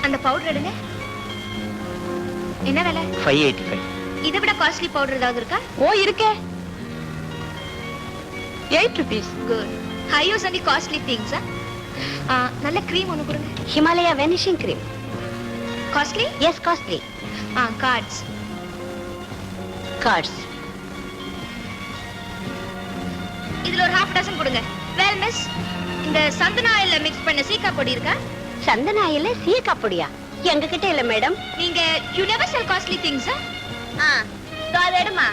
அந்த பவுடர் எடுங்க. என்ன விலை? 585. இதை விட காஸ்ட்லி பவுடர் ஏதாவது இருக்கா? ஓ இருக்கே. 8 rupees. Good. I use only costly things. நல்ல cream ஒன்னு கொடுங்க. Himalaya vanishing cream. Costly? Yes, costly. Cards. Cards. இதுல ஒரு half dozen கொடுங்க. Well, miss, இந்த சந்தன ஆயில்ல mix பண்ண சீக்கா பொடி இருக்கா? சந்தன ஆயில்ல சீக்கா பொடியா? எங்க கிட்ட இல்ல மேடம். நீங்க you never sell costly things. தோ எடுமா.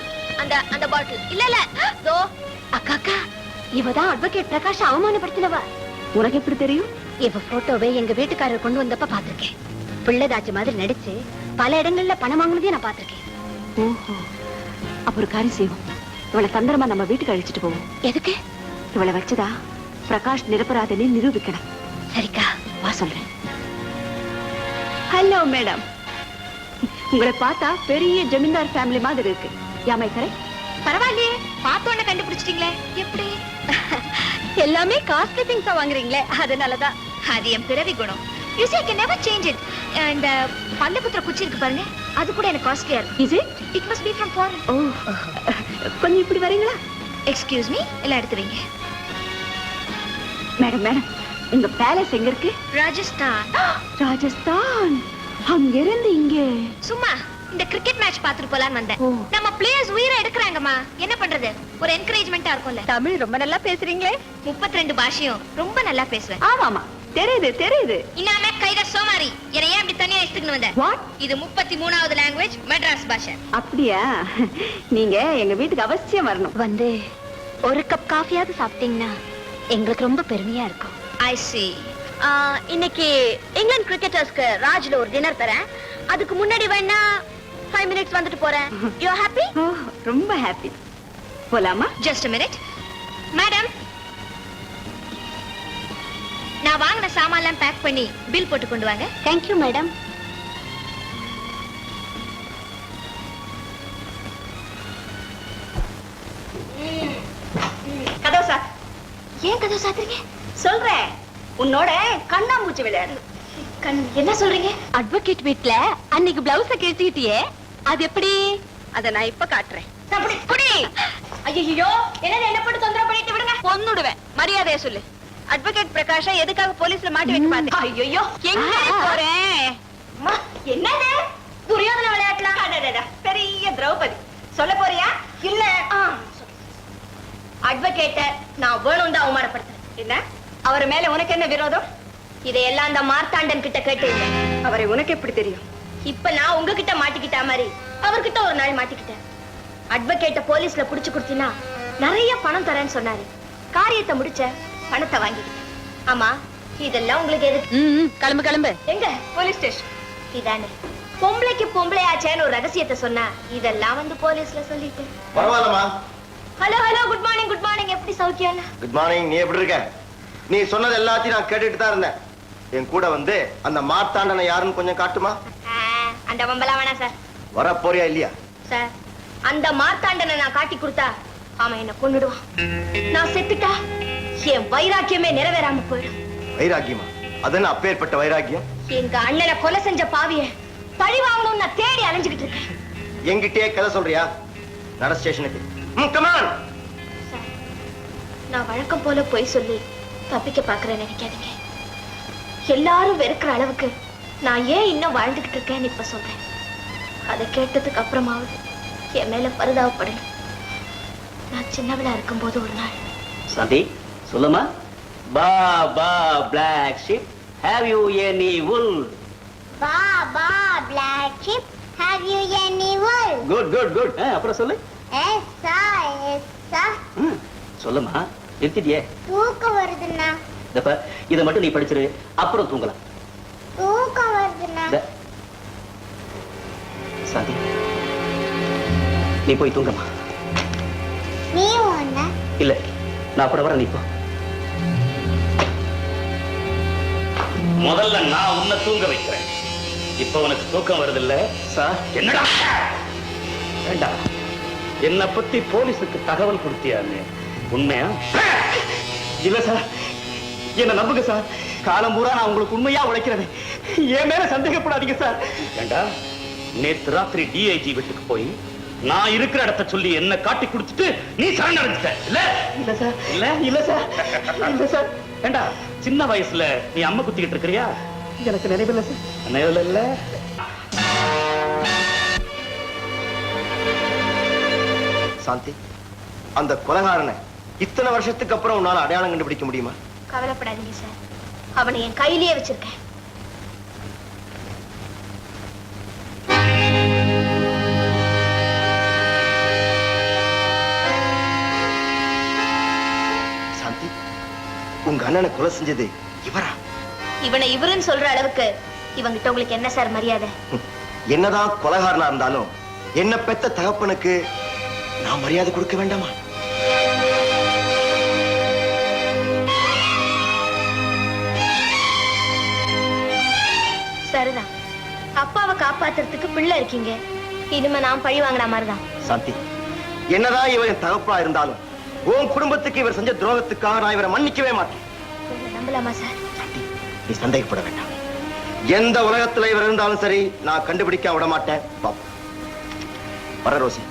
அந்த பாட்டில். இல்ல தோ. அக்கா இவதான் அட்வொகேட் பிரகாஷ் அவமானப்படுத்தினவ. உனக்கு எப்படி தெரியும்? இவ போட்டோவை எங்க வீட்டுக்காரர் கொண்டு வந்தப்ப பாத்திருக்கேன். பிள்ளைதாச்சு மாதிரி நடிச்சு பல இடங்கள்ல பணம் வாங்குனதையும் நான் பாத்திருக்கேன். ஓஹோ, அப்ப ஒரு காரியம் செய்வோம். இவளை தந்திரமா நம்ம வீட்டுக்கு அழிச்சிட்டு போவோம். எதுக்கு? இவளை வச்சுதா பிரகாஷ் நிரபராதனை நிரூபிக்கணும். சரிக்கா, வா சொல்றேன். ஹலோ மேடம், உங்களை பார்த்தா பெரிய ஜமீன்தார் ஃபேமிலி மாதிரி இருக்கு. யாமை கரை? பரவாயில்லையே, பார்த்தோன்னு கண்டுபிடிச்சிட்டீங்களே. எப்படி? எல்லாமே காஸ்ட்லி திங்ஸா வாங்குறீங்களே, அதனாலதான். அது என் பிறவி குணம். You see, I can never change it. And பல்ல குத்துற குச்சி இருக்கு பாருங்க, அது கூட எனக்கு காஸ்ட்லியா இருக்கு. Is it? It must be from foreign. ஓ, கொஞ்சம் இப்படி வரீங்களா? Excuse me, எல்லாம் எடுத்து வைங்க. மேடம் மேடம், உங்க பேலஸ் எங்க இருக்கு? ராஜஸ்தான். ராஜஸ்தான்? அங்க இருந்து இங்க சும்மா இந்த கிரிக்கெட் மேட்ச் பாத்துட்டு போலான்னு வந்தேன். ஓ. நம்ம பிளேயர்ஸ் உயிரை எடுக்கறாங்கம்மா, என்ன பண்றது? ஒரு என்கரேஜ்மெண்டா இருக்கும்ல. தமிழ் ரொம்ப நல்லா பேசுறீங்களே. 32 பாஷையும் ரொம்ப நல்லா பேசுவேன். ஆமாமா, தெரியுது தெரியுது. இன்னாம கைத சோமாரி, என்ன ஏன் இப்படி தனியா இஷ்டத்துக்கு வந்தேன்? வாட்? இது 33வது லாங்குவேஜ், மெட்ராஸ் பாஷை. அப்படியா? நீங்க எங்க வீட்டுக்கு அவசியம் வரணும். வந்து ஒரு கப் காஃபியாவது சாப்பிட்டீங்கன்னா எங்களுக்கு ரொம்ப பெருமையா இருக்கும். I see. இன்னைக்கு இங்கிலாந்து கிரிக்கெட்டர்ஸ்க்கு ராஜ்ல ஒரு டின்னர் தரேன். அதுக்கு முன்னாடி வேணா 5 minutes வந்துட்டு போறேன். You are happy? ரொம்ப ஹாப்பி. போலாமா? Just a minute. மேடம், நான் வாங்கின சாமான்லாம் பேக் பண்ணி பில் போட்டு கொண்டு வாங்க. Thank you madam. கதவு சார். ஏன் கதவு சாத்துறீங்க? சொல்றேன், உன்னோட கண்ணாமூச்சி விளையாடு. என்ன சொல்றீங்க? அட்வொகேட் வீட்ல அன்னைக்கு பிளவுஸ கிழிச்சிட்டியே, அது எப்படி? அத நான் இப்ப காட்டுறேன். குடி. ஐயோ, என்ன போட்டு தொந்தரவு பண்ணிட்டு விடுங்க. கொன்னுடுவேன். மரியாதையா சொல்லு. அட்வொகேட் பிரகாஷ எதுக்காக போலீஸ்ல மாட்டி வைக்க பாத்தே? ஐயோ, எங்க போறேன்? என்னது? துரியோதன விளையாட்டுலாம் பெரிய திரௌபதி சொல்ல போறியா? இல்ல அட்வொகேட்ட நான் வேணும் தான் அவமானப்படுத்துறேன். என்ன? அவர் மேல உனக்கு என்ன விரோதம்? இதையெல்லாம் அந்த மார்த்தாண்டன் கிட்ட கேட்டீங்க. அவரை உனக்கு எப்படி தெரியும்? இப்ப நான் உங்ககிட்ட மாட்டிக்கிட்டா மாதிரி அவர்கிட்ட ஒரு நாள் மாட்டிக்கிட்டேன். அட்வொகேட்ட போலீஸ்ல புடிச்சு கொடுத்தீங்கன்னா நிறைய பணம் தரேன்னு சொன்னாரு. காரியத்தை முடிச்ச, பணத்தை வாங்கிக்கிட்டேன். ஆமா, இதெல்லாம் உங்களுக்கு எதுக்கு? கிளம்பு கிளம்பு. எங்க? Police station. இதானே பொம்பளைக்கு பொம்பளையாச்சேன்னு ஒரு ரகசியத்தை சொன்னா, இதெல்லாம் வந்து போலீஸ்ல சொல்லிட்டு. பரவாயில்லமா. Hello good morning. Good morning. எப்படி சௌக்கியம்? Good morning. நீ எப்படி இருக்க? நீ சொன்னது எல்லாத்தையும் நான் கேட்டுட்டு தான் இருந்தேன். என் கூட வந்து அந்த மார்த்தாண்டனை யாருன்னு கொஞ்சம் காட்டுமா? அந்த வம்பலாம் வேணாம் சார். வர போறியா இல்லையா? சார், அந்த மார்த்தாண்டனை நான் காட்டி கொடுத்தா அவன் என்ன கொன்னுடுவான். நான் செத்துட்டா என் வைராக்கியமே நிறைவேறாம போயிடும். வைராக்கியமா? அதென்ன அப்பேற்பட்ட வைராக்கியம்? எங்க அண்ணனை கொலை செஞ்ச பாவிய பழி வாங்கணும்னு நான் தேடி அலைஞ்சுகிட்டு இருக்கேன். என்கிட்டயே கதை சொல்றியா? நட ஸ்டேஷனுக்கு. கமான். சார், நான் வழக்கம் போல போய் சொல்லி தப்பிக்க பாக்குறேன்னு நினைக்காதீங்க. எல்லாரும் வெறுக்கிற அளவுக்கு நான் ஏன் இன்னும் வாழ்ந்துகிட்டு இருக்கேன்னு இப்ப சொல்றேன். அதை கேட்டதுக்கு அப்புறமாவது என் மேல பரிதாபப்படணும். நான் சின்னவளா இருக்கும் போது ஒரு நாள். சாந்தி, சொல்லுமா. Baa baa black sheep, have you any wool? பா பா black sheep, have you any wool? Good good good. அப்புறம் சொல்லு. எஸ்ஸா எஸ்ஸா. சொல்லுமா. நிறுத்திட்டியே? தூக்கம் வருதுண்ணா. இத மட்டும் நீ படிச்சிரு, அப்புறம் தூங்கலாம். தூக்கம் வருதுண்ணா. சாந்தி, நீ போய் தூங்கம்மா. நீ ஒண்ணா? இல்ல, நான் கூட வரேன். நீ போ. முதல்ல நான் உன்னை தூங்க வைக்கிறேன். இப்ப உனக்கு தூக்கம் வருது இல்ல? சார், என்னடா? வேண்டாம். என்னை பத்தி போலீஸுக்கு தகவல் கொடுத்தியான்னு உண்மையா? இல்ல சார், என்ன நம்புங்க சார். காலம் பூரா நான் உங்களுக்கு உண்மையா உழைக்கிறேன். என் மேல சந்தேகப்படாதீங்க சார். ஏண்டா நேத்து ராத்திரி டிஐஜி வீட்டுக்கு போய் நான் இருக்கிற இடத்தை சொல்லி என்ன காட்டி கொடுத்துட்டு நீ சரணடைஞ்சிட்ட இல்ல? இல்ல சார். இல்ல இல்ல சார். இல்ல சார். ஏண்டா சின்ன வயசுல நீ அம்மை குத்திக்கிட்டு இருக்கிறியா? எனக்கு நினைவில்லை சார். நினைவுல இல்ல. சாந்தி, அந்த கொலைகாரனை இத்தனை வருஷத்துக்கு அப்புறம் உன்னால அடையாளம் கண்டுபிடிக்க முடியுமா? கவலைப்படாதீங்க சார், அவனை என் கையிலேயே வச்சிருக்கேன். சாந்தி, உங்க அண்ணனை கொலை செஞ்சது இவரா? இவனை இவருன்னு சொல்ற அளவுக்கு இவங்கிட்ட உங்களுக்கு என்ன சார் மரியாதை? என்னதான் கொலைகாரனா இருந்தாலும் என்ன பெத்த தகப்பனுக்கு நான் மரியாதை கொடுக்க வேண்டாமா? சரிதான், அப்பாவை காப்பாத்துறதுக்கு பிள்ளை இருக்கீங்க. இனிமே நான் பழி வாங்கின மாதிரிதான். சாந்தி, என்னதான் இவர் என் தகப்பா இருந்தாலும் உன் குடும்பத்துக்கு இவர் செஞ்ச துரோகத்துக்காக நான் இவரை மன்னிக்கவே மாட்டேன். நம்பலாமா சார்? சாந்தி, நீ சந்தேகப்பட வேண்டாம். எந்த உலகத்துல இவர் இருந்தாலும் சரி, நான் கண்டுபிடிக்க விட மாட்டேன். பாப்போம். வர ரோசி.